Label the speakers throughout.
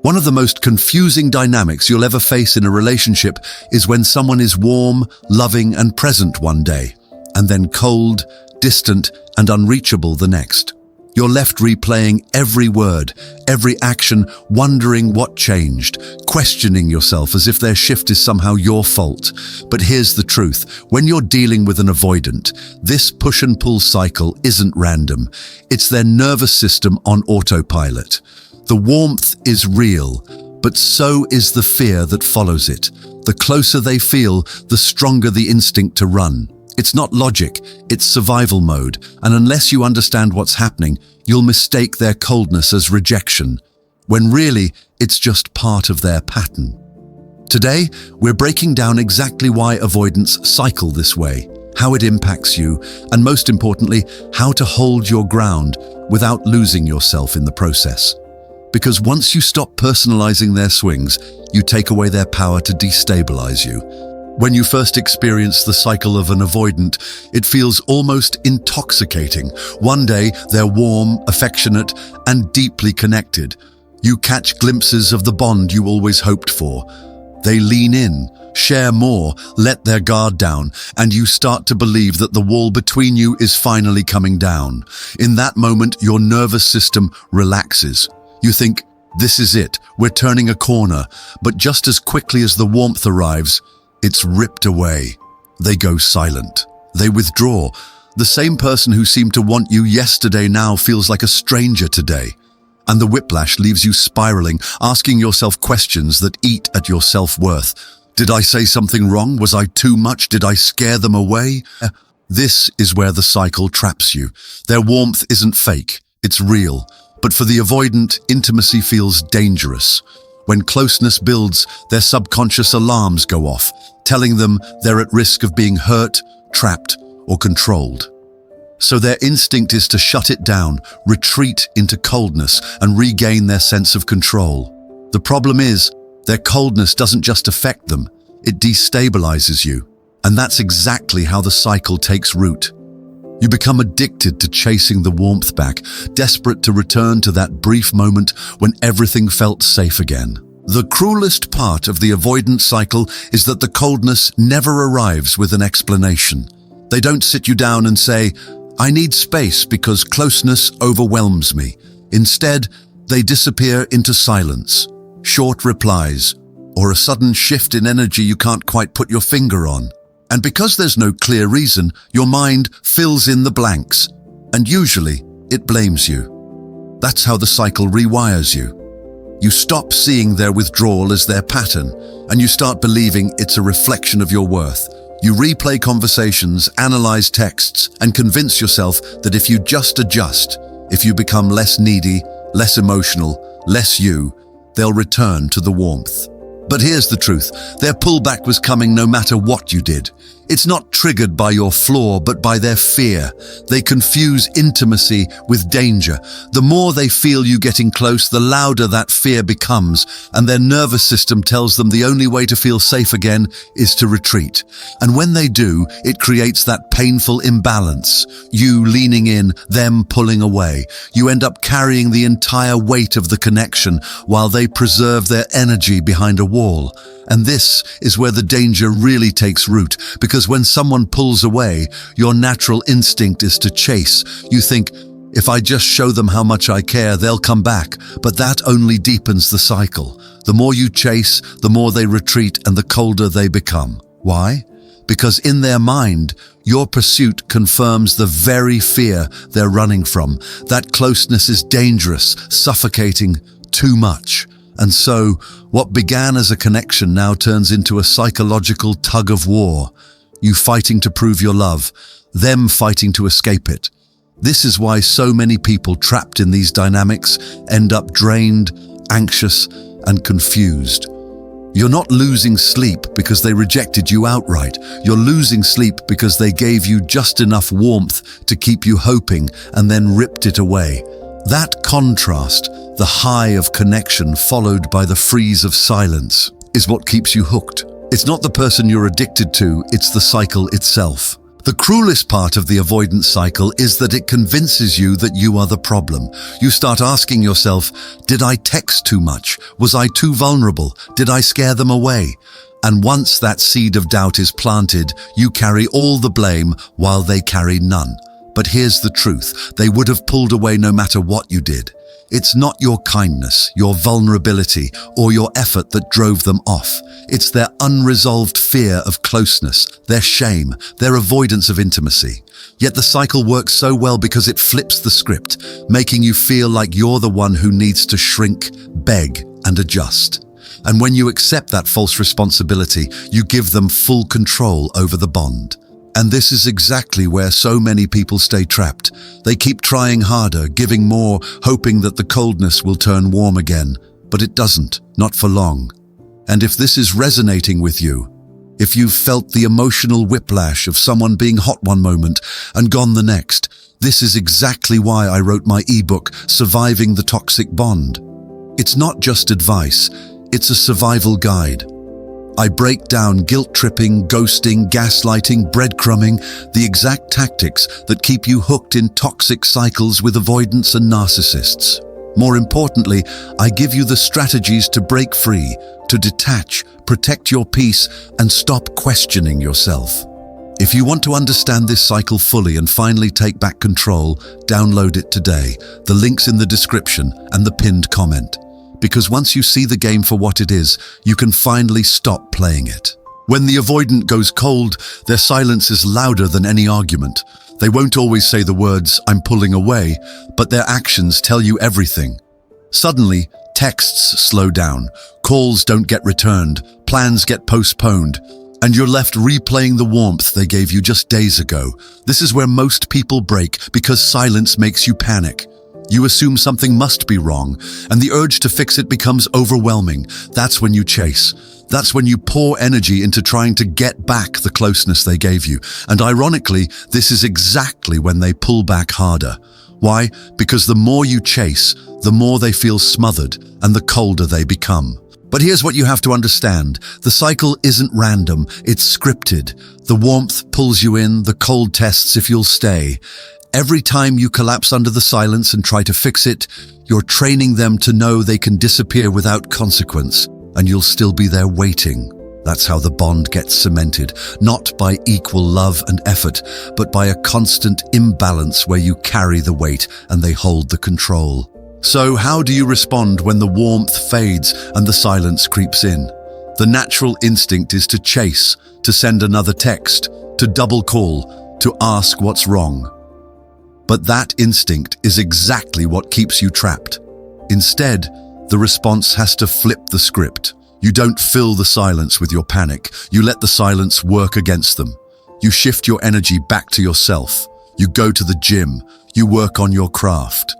Speaker 1: One of the most confusing dynamics you'll ever face in a relationship is when someone is warm, loving, and present one day, and then cold, distant, and unreachable the next. You're left replaying every word, every action, wondering what changed, questioning yourself as if their shift is somehow your fault. But here's the truth. When you're dealing with an avoidant, this push and pull cycle isn't random. It's their nervous system on autopilot. The warmth is real, but so is the fear that follows it. The closer they feel, the stronger the instinct to run. It's not logic, it's survival mode, and unless you understand what's happening, you'll mistake their coldness as rejection, when really, it's just part of their pattern. Today, we're breaking down exactly why avoidants cycle this way, how it impacts you, and most importantly, how to hold your ground without losing yourself in the process. Because once you stop personalizing their swings, you take away their power to destabilize you. When you first experience the cycle of an avoidant, it feels almost intoxicating. One day, they're warm, affectionate, and deeply connected. You catch glimpses of the bond you always hoped for. They lean in, share more, let their guard down, and you start to believe that the wall between you is finally coming down. In that moment, your nervous system relaxes. You think, this is it, we're turning a corner, but just as quickly as the warmth arrives, it's ripped away. They go silent. They withdraw. The same person who seemed to want you yesterday now feels like a stranger today. And the whiplash leaves you spiraling, asking yourself questions that eat at your self-worth. Did I say something wrong? Was I too much? Did I scare them away? This is where the cycle traps you. Their warmth isn't fake. It's real. But for the avoidant, intimacy feels dangerous. When closeness builds, their subconscious alarms go off, telling them they're at risk of being hurt, trapped, or controlled. So their instinct is to shut it down, retreat into coldness, and regain their sense of control. The problem is, their coldness doesn't just affect them, it destabilizes you. And that's exactly how the cycle takes root. You become addicted to chasing the warmth back, desperate to return to that brief moment when everything felt safe again. The cruelest part of the avoidant cycle is that the coldness never arrives with an explanation. They don't sit you down and say, I need space because closeness overwhelms me. Instead, they disappear into silence, short replies, or a sudden shift in energy you can't quite put your finger on. And because there's no clear reason, your mind fills in the blanks, and usually it blames you. That's how the cycle rewires you. You stop seeing their withdrawal as their pattern, and you start believing it's a reflection of your worth. You replay conversations, analyze texts, and convince yourself that if you just adjust, if you become less needy, less emotional, less you, they'll return to the warmth. But here's the truth, their pullback was coming no matter what you did. It's not triggered by your flaw, but by their fear. They confuse intimacy with danger. The more they feel you getting close, the louder that fear becomes, and their nervous system tells them the only way to feel safe again is to retreat. And when they do, it creates that painful imbalance. You leaning in, them pulling away. You end up carrying the entire weight of the connection while they preserve their energy behind a wall. And this is where the danger really takes root, because when someone pulls away, your natural instinct is to chase. You think, if I just show them how much I care, they'll come back. But that only deepens the cycle. The more you chase, the more they retreat and the colder they become. Why? Because in their mind, your pursuit confirms the very fear they're running from. That closeness is dangerous, suffocating, too much. And so, what began as a connection now turns into a psychological tug of war. You fighting to prove your love, them fighting to escape it. This is why so many people trapped in these dynamics end up drained, anxious, and confused. You're not losing sleep because they rejected you outright. You're losing sleep because they gave you just enough warmth to keep you hoping and then ripped it away. That contrast, the high of connection followed by the freeze of silence, is what keeps you hooked. It's not the person you're addicted to, it's the cycle itself. The cruelest part of the avoidance cycle is that it convinces you that you are the problem. You start asking yourself, did I text too much? Was I too vulnerable? Did I scare them away? And once that seed of doubt is planted, you carry all the blame while they carry none. But here's the truth, they would have pulled away no matter what you did. It's not your kindness, your vulnerability, or your effort that drove them off. It's their unresolved fear of closeness, their shame, their avoidance of intimacy. Yet the cycle works so well because it flips the script, making you feel like you're the one who needs to shrink, beg, and adjust. And when you accept that false responsibility, you give them full control over the bond. And this is exactly where so many people stay trapped. They keep trying harder, giving more, hoping that the coldness will turn warm again. But it doesn't, not for long. And if this is resonating with you, if you've felt the emotional whiplash of someone being hot one moment and gone the next, this is exactly why I wrote my ebook, Surviving the Toxic Bond. It's not just advice, it's a survival guide. I break down guilt-tripping, ghosting, gaslighting, breadcrumbing, the exact tactics that keep you hooked in toxic cycles with avoidants and narcissists. More importantly, I give you the strategies to break free, to detach, protect your peace, and stop questioning yourself. If you want to understand this cycle fully and finally take back control, download it today. The link's in the description and the pinned comment. Because once you see the game for what it is, you can finally stop playing it. When the avoidant goes cold, their silence is louder than any argument. They won't always say the words, "I'm pulling away," but their actions tell you everything. Suddenly, texts slow down, calls don't get returned, plans get postponed, and you're left replaying the warmth they gave you just days ago. This is where most people break because silence makes you panic. You assume something must be wrong, and the urge to fix it becomes overwhelming. That's when you chase. That's when you pour energy into trying to get back the closeness they gave you. And ironically, this is exactly when they pull back harder. Why? Because the more you chase, the more they feel smothered, and the colder they become. But here's what you have to understand. The cycle isn't random, it's scripted. The warmth pulls you in, the cold tests if you'll stay. Every time you collapse under the silence and try to fix it, you're training them to know they can disappear without consequence, and you'll still be there waiting. That's how the bond gets cemented, not by equal love and effort, but by a constant imbalance where you carry the weight and they hold the control. So how do you respond when the warmth fades and the silence creeps in? The natural instinct is to chase, to send another text, to double call, to ask what's wrong. But that instinct is exactly what keeps you trapped. Instead, the response has to flip the script. You don't fill the silence with your panic. You let the silence work against them. You shift your energy back to yourself. You go to the gym. You work on your craft.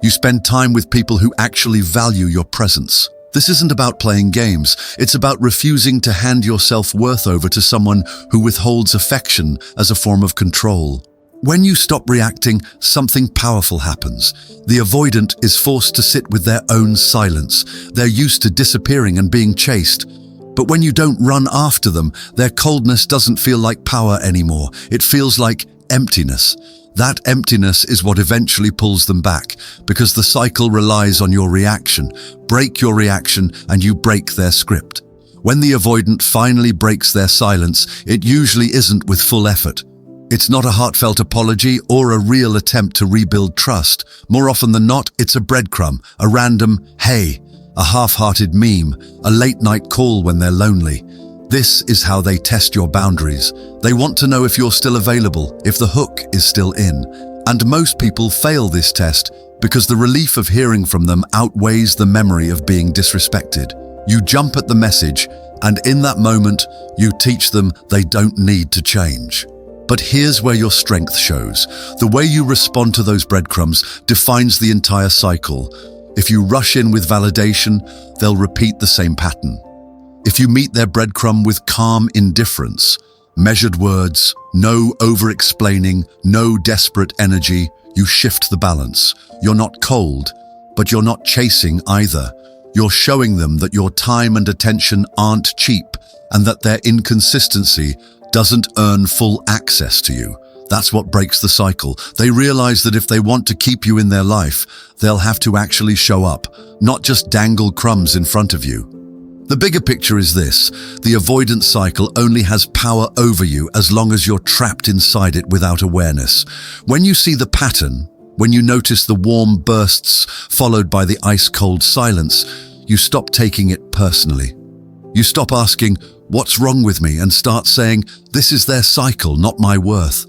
Speaker 1: You spend time with people who actually value your presence. This isn't about playing games. It's about refusing to hand your self-worth over to someone who withholds affection as a form of control. When you stop reacting, something powerful happens. The avoidant is forced to sit with their own silence. They're used to disappearing and being chased. But when you don't run after them, their coldness doesn't feel like power anymore. It feels like emptiness. That emptiness is what eventually pulls them back, because the cycle relies on your reaction. Break your reaction and you break their script. When the avoidant finally breaks their silence, it usually isn't with full effort. It's not a heartfelt apology or a real attempt to rebuild trust. More often than not, it's a breadcrumb, a random "hey," a half-hearted meme, a late-night call when they're lonely. This is how they test your boundaries. They want to know if you're still available, if the hook is still in. And most people fail this test because the relief of hearing from them outweighs the memory of being disrespected. You jump at the message, and in that moment, you teach them they don't need to change. But here's where your strength shows. The way you respond to those breadcrumbs defines the entire cycle. If you rush in with validation, they'll repeat the same pattern. If you meet their breadcrumb with calm indifference, measured words, no over-explaining, no desperate energy, you shift the balance. You're not cold, but you're not chasing either. You're showing them that your time and attention aren't cheap, and that their inconsistency doesn't earn full access to you. That's what breaks the cycle. They realize that if they want to keep you in their life, they'll have to actually show up, not just dangle crumbs in front of you. The bigger picture is this: the avoidance cycle only has power over you as long as you're trapped inside it without awareness. When you see the pattern, when you notice the warm bursts followed by the ice-cold silence, you stop taking it personally. You stop asking, "What's wrong with me?" and start saying, "This is their cycle, not my worth."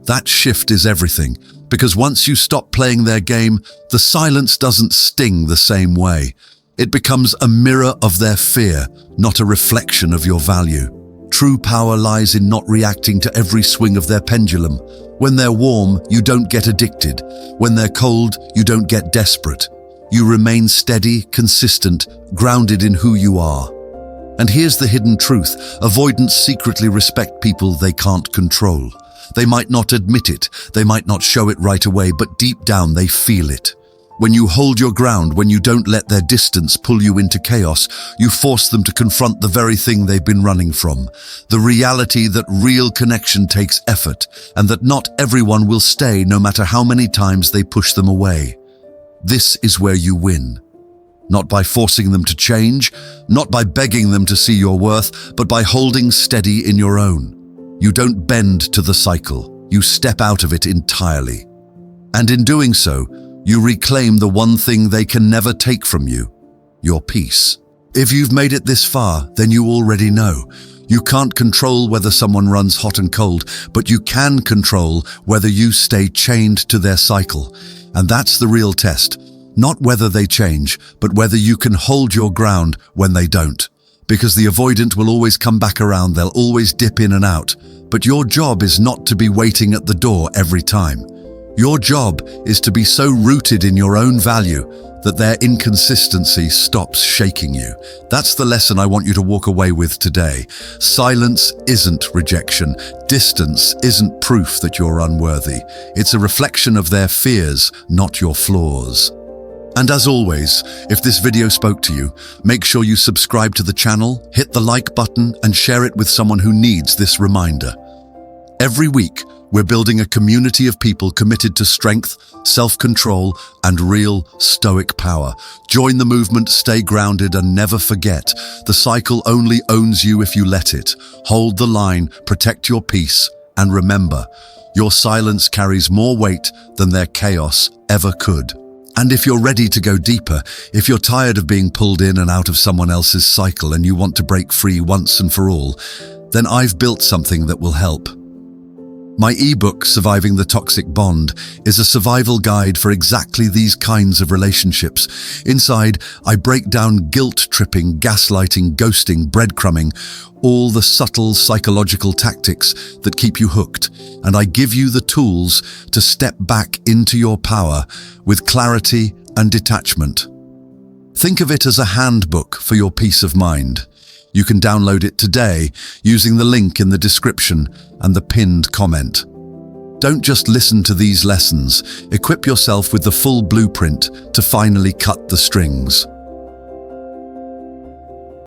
Speaker 1: That shift is everything, because once you stop playing their game, the silence doesn't sting the same way. It becomes a mirror of their fear, not a reflection of your value. True power lies in not reacting to every swing of their pendulum. When they're warm, you don't get addicted. When they're cold, you don't get desperate. You remain steady, consistent, grounded in who you are. And here's the hidden truth: avoidants secretly respect people they can't control. They might not admit it, they might not show it right away, but deep down they feel it. When you hold your ground, when you don't let their distance pull you into chaos, you force them to confront the very thing they've been running from. The reality that real connection takes effort, and that not everyone will stay no matter how many times they push them away. This is where you win. Not by forcing them to change, not by begging them to see your worth, but by holding steady in your own. You don't bend to the cycle, you step out of it entirely. And in doing so, you reclaim the one thing they can never take from you: your peace. If you've made it this far, then you already know. You can't control whether someone runs hot and cold, but you can control whether you stay chained to their cycle. And that's the real test. Not whether they change, but whether you can hold your ground when they don't. Because the avoidant will always come back around, they'll always dip in and out. But your job is not to be waiting at the door every time. Your job is to be so rooted in your own value that their inconsistency stops shaking you. That's the lesson I want you to walk away with today. Silence isn't rejection. Distance isn't proof that you're unworthy. It's a reflection of their fears, not your flaws. And as always, if this video spoke to you, make sure you subscribe to the channel, hit the like button, and share it with someone who needs this reminder. Every week, we're building a community of people committed to strength, self-control, and real Stoic power. Join the movement, stay grounded, and never forget, the cycle only owns you if you let it. Hold the line, protect your peace, and remember, your silence carries more weight than their chaos ever could. And if you're ready to go deeper, if you're tired of being pulled in and out of someone else's cycle and you want to break free once and for all, then I've built something that will help. My ebook, Surviving the Toxic Bond, is a survival guide for exactly these kinds of relationships. Inside, I break down guilt-tripping, gaslighting, ghosting, breadcrumbing, all the subtle psychological tactics that keep you hooked, and I give you the tools to step back into your power with clarity and detachment. Think of it as a handbook for your peace of mind. You can download it today using the link in the description and the pinned comment. Don't just listen to these lessons, equip yourself with the full blueprint to finally cut the strings.